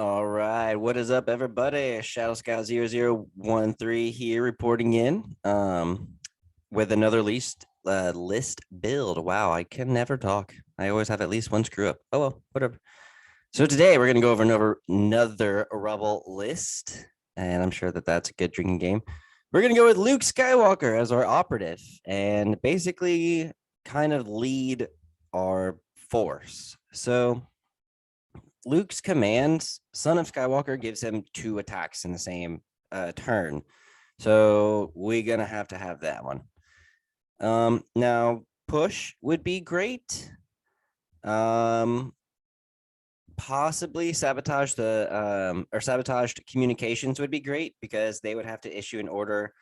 All right, what is up, everybody? Shadow Scout 0013 here, reporting in with another list build. Wow, I can never talk. I always have at least one screw up. Oh well, whatever. So today we're gonna go over another Rebel list, and I'm sure that that's a good drinking game. We're gonna go with Luke Skywalker as our operative, and basically kind of lead our force. So Luke's commands, Son of Skywalker gives him 2 attacks in the same turn. So we're gonna have to have that one. Now push would be great. Possibly sabotage or sabotaged communications would be great because they would have to issue an order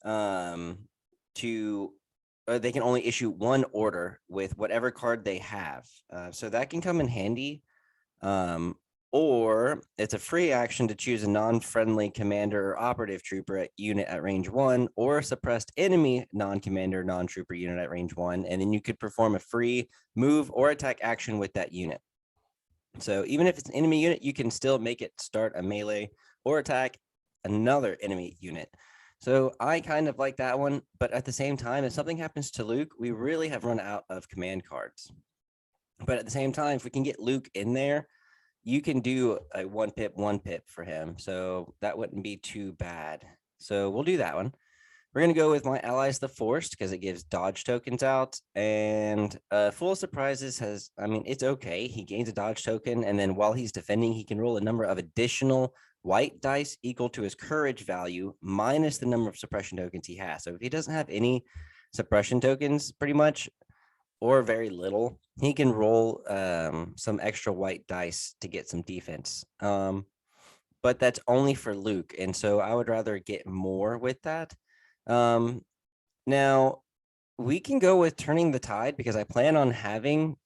to they can only issue one order with whatever card they have. So that can come in handy. Or it's a free action to choose a non-friendly commander or operative trooper unit at range 1, or a suppressed enemy non-commander non-trooper unit at range 1, and then you could perform a free move or attack action with that unit. So even if it's an enemy unit, you can still make it start a melee or attack another enemy unit. So I kind of like that one, but at the same time, if something happens to Luke, we really have run out of command cards. But at the same time, if we can get Luke in there, you can do a 1 pip for him. So that wouldn't be too bad. So we'll do that one. We're going to go with my allies, the Forced, because it gives dodge tokens out. And Full of Surprises it's okay. He gains a dodge token. And then while he's defending, he can roll a number of additional white dice equal to his courage value minus the number of suppression tokens he has. So if he doesn't have any suppression tokens, pretty much, or very little, he can roll some extra white dice to get some defense. But that's only for Luke. And so I would rather get more with that. Now we can go with Turning the Tide because I plan on having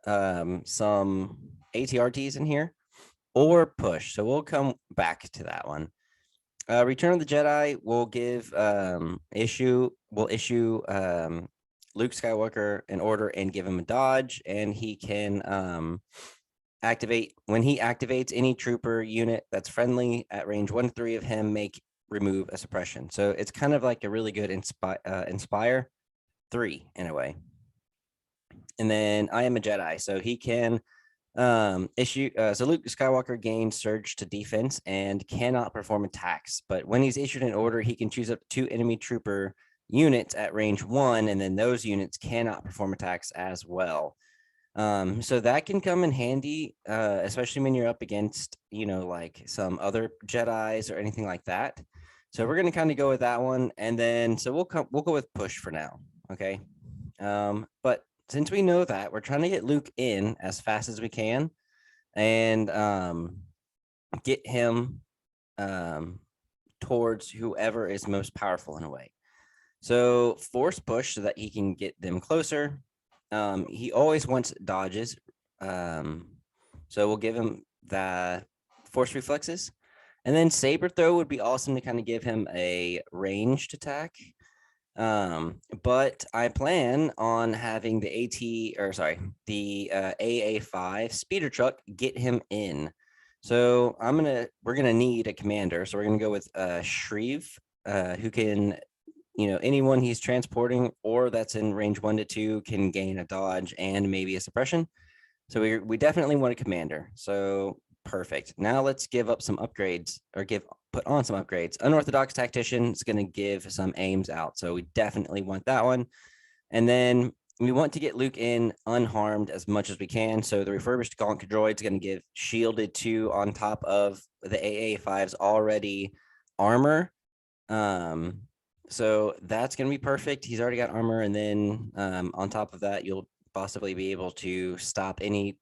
some ATRTs in here, or Push. So we'll come back to that one. Return of the Jedi will issue Luke Skywalker an order and give him a dodge, and he can activate when he activates any trooper unit that's friendly at range 1-3 of him, remove a suppression. So it's kind of like a really good Inspire 3 in a way. And then I Am a Jedi, so he can so Luke Skywalker gains surge to defense and cannot perform attacks, but when he's issued an order, he can choose up to 2 enemy trooper units at range 1, and then those units cannot perform attacks as well. So that can come in handy, especially when you're up against, like some other Jedis or anything like that. So we're going to kind of go with that one. And then, so we'll go with Push for now. Okay. But since we know that, we're trying to get Luke in as fast as we can and get him towards whoever is most powerful in a way. So force push so that he can get them closer. He always wants dodges. So we'll give him the force reflexes. And then saber throw would be awesome to kind of give him a ranged attack. But I plan on having the AA5 speeder truck get him in. So we're gonna need a commander. So we're gonna go with Shreve, who can, anyone he's transporting or that's in range 1-2 can gain a dodge and maybe a suppression. So we definitely want a commander. So perfect. Now let's give up some upgrades, or put on some upgrades. Unorthodox Tactician is going to give some aims out. So we definitely want that one. And then we want to get Luke in unharmed as much as we can. So the refurbished Gauntlet droid is going to give shielded 2 on top of the AA5's already armor. So that's going to be perfect. He's already got armor. And then on top of that, you'll possibly be able to stop any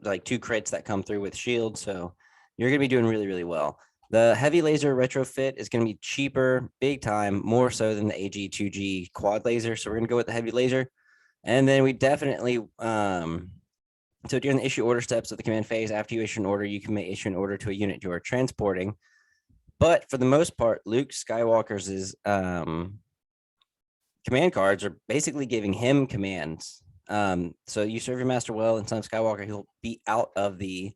like 2 crits that come through with shield. So you're going to be doing really, really well. The heavy laser retrofit is going to be cheaper, big time, more so than the AG2G quad laser. So we're going to go with the heavy laser. And then we definitely, so during the issue order steps of the command phase, after you issue an order, you can issue an order to a unit you are transporting. But for the most part, Luke Skywalker's command cards are basically giving him commands. So you serve your master well, and Son of Skywalker, he'll be out of the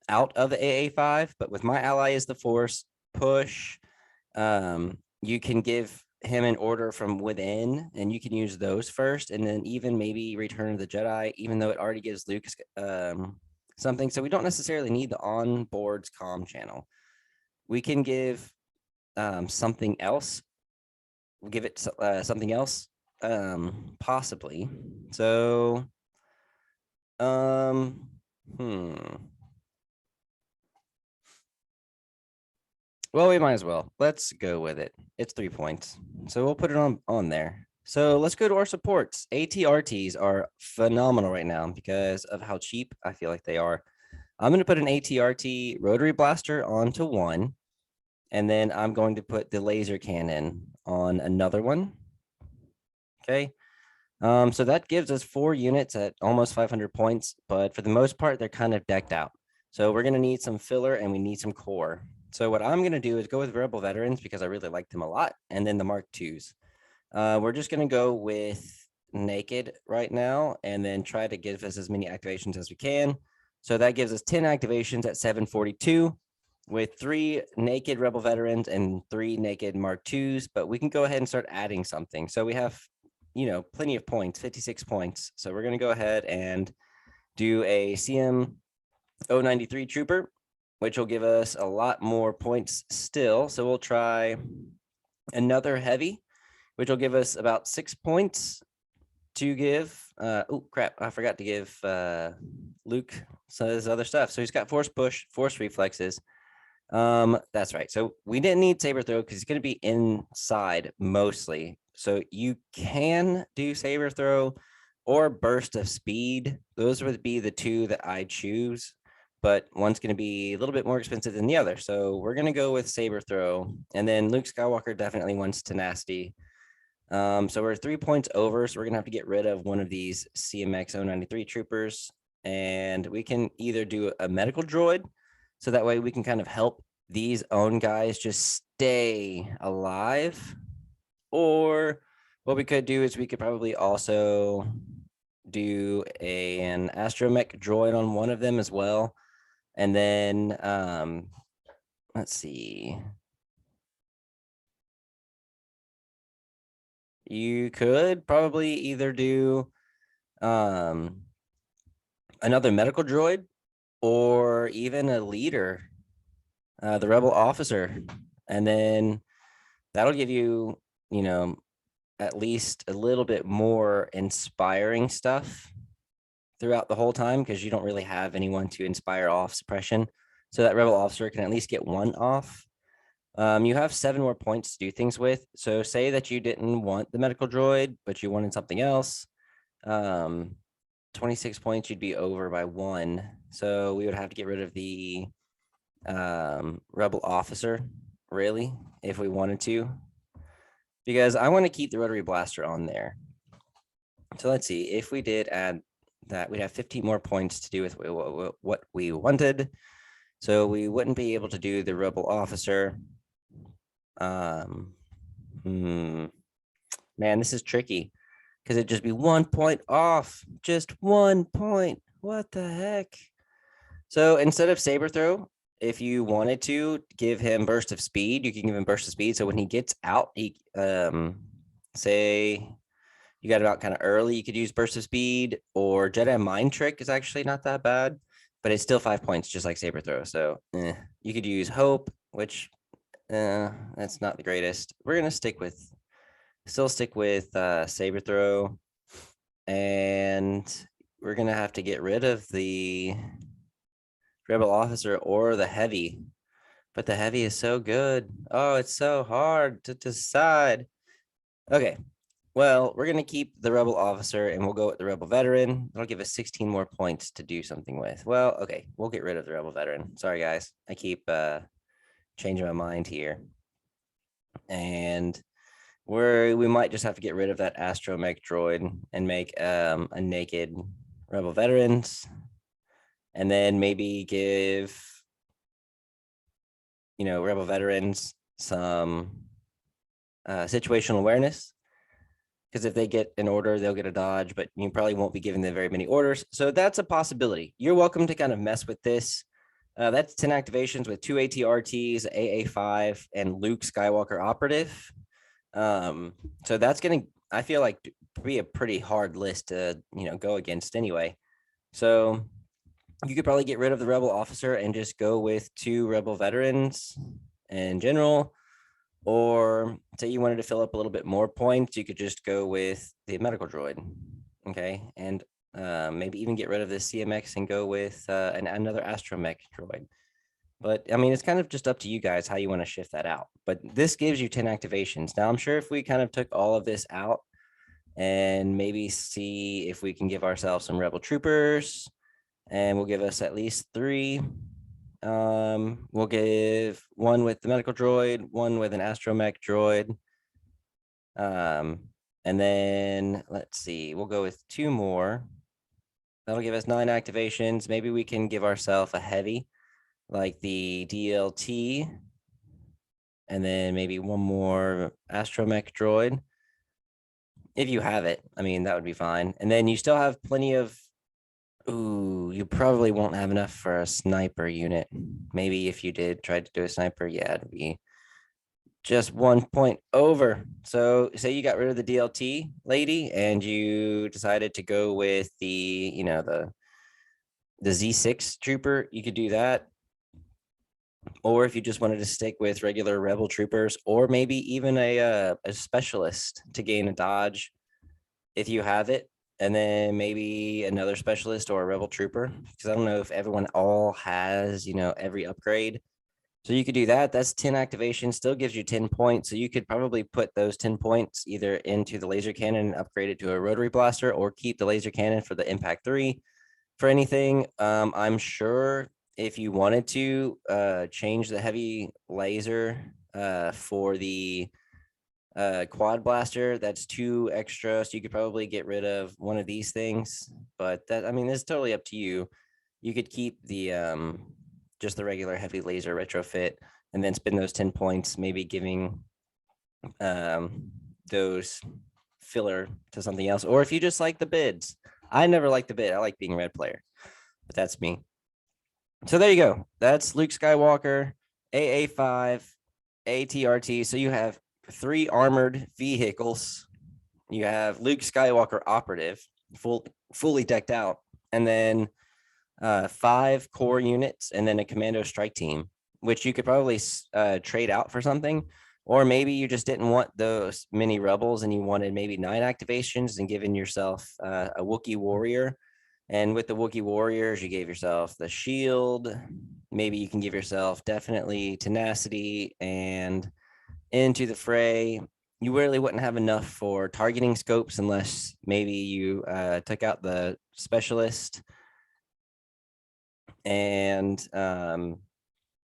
out of the AA5, but with my ally is the Force, push, you can give him an order from within, and you can use those first, and then even maybe Return of the Jedi, even though it already gives Luke something. So we don't necessarily need the onboard's comm channel. We can give something else. We'll give it something else, possibly. So, Well, we might as well. Let's go with it. It's 3 points. So we'll put it on there. So let's go to our supports. ATRTs are phenomenal right now because of how cheap I feel like they are. I'm going to put an ATRT rotary blaster onto one, and then I'm going to put the laser cannon on another one. Okay. So that gives us 4 units at almost 500 points, but for the most part, they're kind of decked out. So we're going to need some filler and we need some core. So what I'm going to do is go with Rebel Veterans because I really like them a lot. And then the Mark IIs. We're just going to go with Naked right now and then try to give us as many activations as we can. So that gives us 10 activations at 742 with 3 Naked Rebel Veterans and 3 Naked Mark IIs. But we can go ahead and start adding something. So we have, plenty of points, 56 points. So we're going to go ahead and do a CM 093 Trooper, which will give us a lot more points still. So we'll try another heavy, which will give us about 6 points to give. Oh, crap. I forgot to give Luke some of his other stuff. So he's got force push, force reflexes. That's right. So we didn't need saber throw because he's going to be inside mostly. So you can do saber throw or burst of speed. Those would be the 2 that I choose, but one's going to be a little bit more expensive than the other. So we're going to go with saber throw, and then Luke Skywalker definitely wants tenacity. So we're 3 points over. So we're going to have to get rid of one of these CMX 093 troopers, and we can either do a medical droid. So that way we can kind of help these own guys just stay alive. Or what we could do is we could probably also do an astromech droid on one of them as well. And then let's see. You could probably either do another medical droid or even a leader, the rebel officer. And then that'll give you, at least a little bit more inspiring stuff throughout the whole time because you don't really have anyone to inspire off suppression. So that rebel officer can at least get 1 off. You have 7 more points to do things with. So say that you didn't want the medical droid, but you wanted something else. 26 points, you'd be over by 1. So we would have to get rid of the rebel officer, really, if we wanted to, because I want to keep the rotary blaster on there. So let's see, if we did add that, we'd have 15 more points to do with what we wanted. So we wouldn't be able to do the rebel officer. Man, this is tricky because it'd just be 1 point off, just 1 point. What the heck? So instead of saber throw, if you wanted to give him burst of speed, you can give him burst of speed. So when he gets out, he say you got him out kind of early, you could use burst of speed, or Jedi mind trick is actually not that bad, but it's still 5 points, just like saber throw. So you could use hope, which that's not the greatest. We're gonna stick with saber throw, and we're gonna have to get rid of the rebel officer or the heavy, but the heavy is so good. Oh, it's so hard to decide. Okay, well, we're gonna keep the rebel officer and we'll go with the rebel veteran. That'll give us 16 more points to do something with. Well, okay, we'll get rid of the rebel veteran. Sorry guys, I keep changing my mind here. And we might just have to get rid of that astromech droid and make a naked rebel veterans, and then maybe give rebel veterans some situational awareness, because if they get an order, they'll get a dodge, but you probably won't be giving them very many orders. So that's a possibility. You're welcome to kind of mess with this. That's 10 activations with 2 ATRTs, AA5, and Luke Skywalker operative. So that's gonna, I feel like, be a pretty hard list to go against anyway. So you could probably get rid of the rebel officer and just go with 2 rebel veterans in general. Or say you wanted to fill up a little bit more points, you could just go with the medical droid. Okay, and maybe even get rid of the CMX and go with another astromech droid. But I mean, it's kind of just up to you guys how you want to shift that out. But this gives you 10 activations. Now, I'm sure if we kind of took all of this out and maybe see if we can give ourselves some rebel troopers, and we'll give us at least 3. We'll give 1 with the medical droid, 1 with an astromech droid. And then let's see, we'll go with 2 more. That'll give us 9 activations. Maybe we can give ourselves a heavy, like the DLT, and then maybe 1 more astromech droid. If you have it, I mean, that would be fine. And then you still have plenty of, you probably won't have enough for a sniper unit. Maybe if you did try to do a sniper, yeah, it'd be just 1 point over. So say you got rid of the DLT lady and you decided to go with the, the Z6 trooper, you could do that. Or if you just wanted to stick with regular rebel troopers, or maybe even a specialist to gain a dodge if you have it, and then maybe another specialist or a rebel trooper, because I don't know if everyone all has every upgrade. So you could do that. That's 10 activations, still gives you 10 points. So you could probably put those 10 points either into the laser cannon and upgrade it to a rotary blaster, or keep the laser cannon for the impact 3 for anything. I'm sure if you wanted to change the heavy laser for the quad blaster, that's 2 extra. So you could probably get rid of one of these things, but that, I mean, it's totally up to you. You could keep the just the regular heavy laser retrofit and then spend those 10 points, maybe giving those filler to something else. Or if you just like the bids, I never like the bid. I like being red player, but that's me. So there you go. That's Luke Skywalker, AA5, ATRT. So you have 3 armored vehicles. You have Luke Skywalker operative, fully decked out, and then 5 core units, and then a commando strike team, which you could probably trade out for something. Or maybe you just didn't want those many rebels and you wanted maybe 9 activations and giving yourself a Wookiee warrior. And with the Wookiee warriors, you gave yourself the shield. Maybe you can give yourself definitely tenacity and into the fray. You really wouldn't have enough for targeting scopes unless maybe you took out the specialist and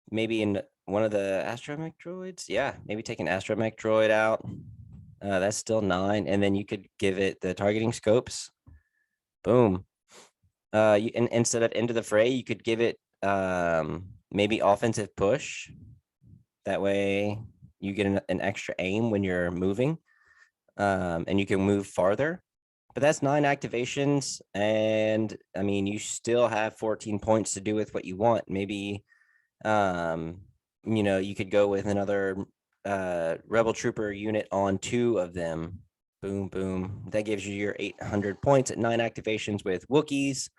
maybe in one of the astromech droids. Yeah, maybe take an astromech droid out. That's still 9. And then you could give it the targeting scopes. Boom. Instead of into the fray, you could give it maybe offensive push. That way you get an extra aim when you're moving, and you can move farther. But that's 9 activations, and I mean, you still have 14 points to do with what you want. Maybe you could go with another rebel trooper unit on 2 of them. Boom, boom. That gives you your 800 points at 9 activations with Wookiees,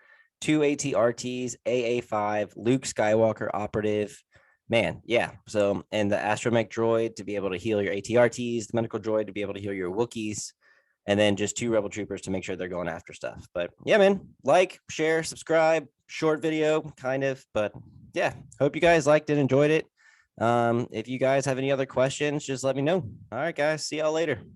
2 ATRTs, AA5, Luke Skywalker operative. Man, yeah. So, and the astromech droid to be able to heal your ATRTs, the medical droid to be able to heal your Wookiees, and then just 2 rebel troopers to make sure they're going after stuff. But yeah, man, like, share, subscribe. Short video, kind of, but yeah, hope you guys liked it, enjoyed it. If you guys have any other questions, just let me know. All right, guys, see y'all later.